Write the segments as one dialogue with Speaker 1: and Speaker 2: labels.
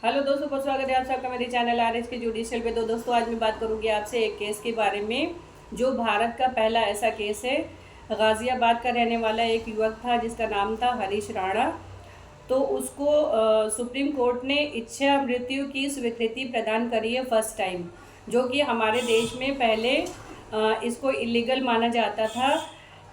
Speaker 1: Hello दोस्तों, बहुत स्वागत है आप सबका मेरे चैनल आरएच के जुडिशियल पे। तो दोस्तों, आज मैं बात करूंगी आपसे एक केस के बारे में जो भारत का पहला ऐसा केस है। गाज़ियाबाद का रहने वाला एक युवक था जिसका नाम था हरीश राणा। तो उसको सुप्रीम कोर्ट ने इच्छा मृत्यु की स्वीकृति प्रदान करी है फर्स्ट टाइम, जो कि हमारे देश में पहले इसको इलीगल माना जाता था।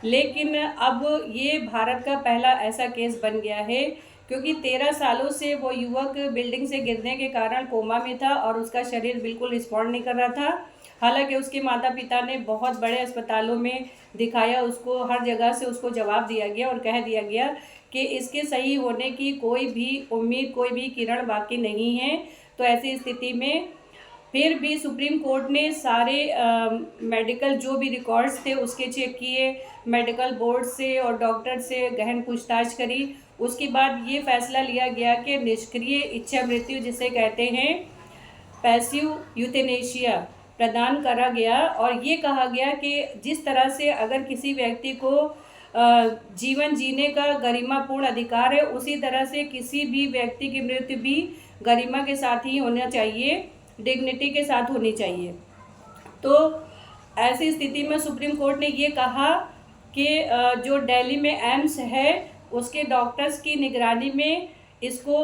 Speaker 1: लेकिन अब ये भारत का पहला ऐसा केस बन गया है, क्योंकि 13 सालों से वो युवक बिल्डिंग से गिरने के कारण कोमा में था और उसका शरीर बिल्कुल रिस्पॉन्ड नहीं कर रहा था। हालांकि उसके माता पिता ने बहुत बड़े अस्पतालों में दिखाया, उसको हर जगह से उसको जवाब दिया गया और कह दिया गया कि इसके सही होने की कोई भी उम्मीद, कोई भी किरण बाकी नहीं है। तो ऐसी स्थिति में फिर भी सुप्रीम कोर्ट ने सारे मेडिकल जो भी रिकॉर्ड्स थे उसके चेक किए, मेडिकल बोर्ड से और डॉक्टर से गहन पूछताछ करी। उसके बाद ये फैसला लिया गया कि निष्क्रिय इच्छा मृत्यु जिसे कहते हैं पैसिव यूथेनेशिया प्रदान करा गया। और ये कहा गया कि जिस तरह से अगर किसी व्यक्ति को जीवन जीने का गरिमापूर्ण अधिकार है, उसी तरह से किसी भी व्यक्ति की मृत्यु भी गरिमा के साथ ही होना चाहिए, डिग्निटी के साथ होनी चाहिए। तो ऐसी स्थिति में सुप्रीम कोर्ट ने ये कहा कि जो दिल्ली में एम्स है उसके डॉक्टर्स की निगरानी में इसको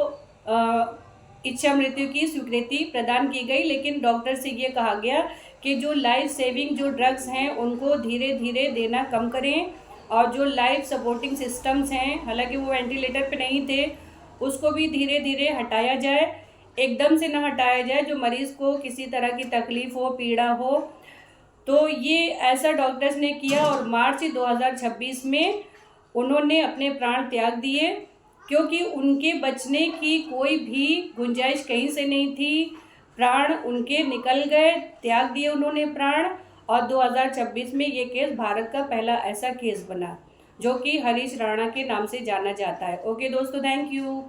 Speaker 1: इच्छा मृत्यु की स्वीकृति प्रदान की गई। लेकिन डॉक्टर से ये कहा गया कि जो लाइफ सेविंग जो ड्रग्स हैं उनको धीरे धीरे देना कम करें, और जो लाइफ सपोर्टिंग सिस्टम्स हैं, हालांकि वो वेंटिलेटर पे नहीं थे, उसको भी धीरे धीरे हटाया जाए, एकदम से ना हटाया जाए जो मरीज़ को किसी तरह की तकलीफ़ हो, पीड़ा हो। तो ये ऐसा डॉक्टर्स ने किया और मार्च 2026 में उन्होंने अपने प्राण त्याग दिए, क्योंकि उनके बचने की कोई भी गुंजाइश कहीं से नहीं थी। प्राण उनके निकल गए, त्याग दिए उन्होंने प्राण। और 2026 में ये केस भारत का पहला ऐसा केस बना जो कि हरीश राणा के नाम से जाना जाता है। ओके दोस्तों, थैंक यू।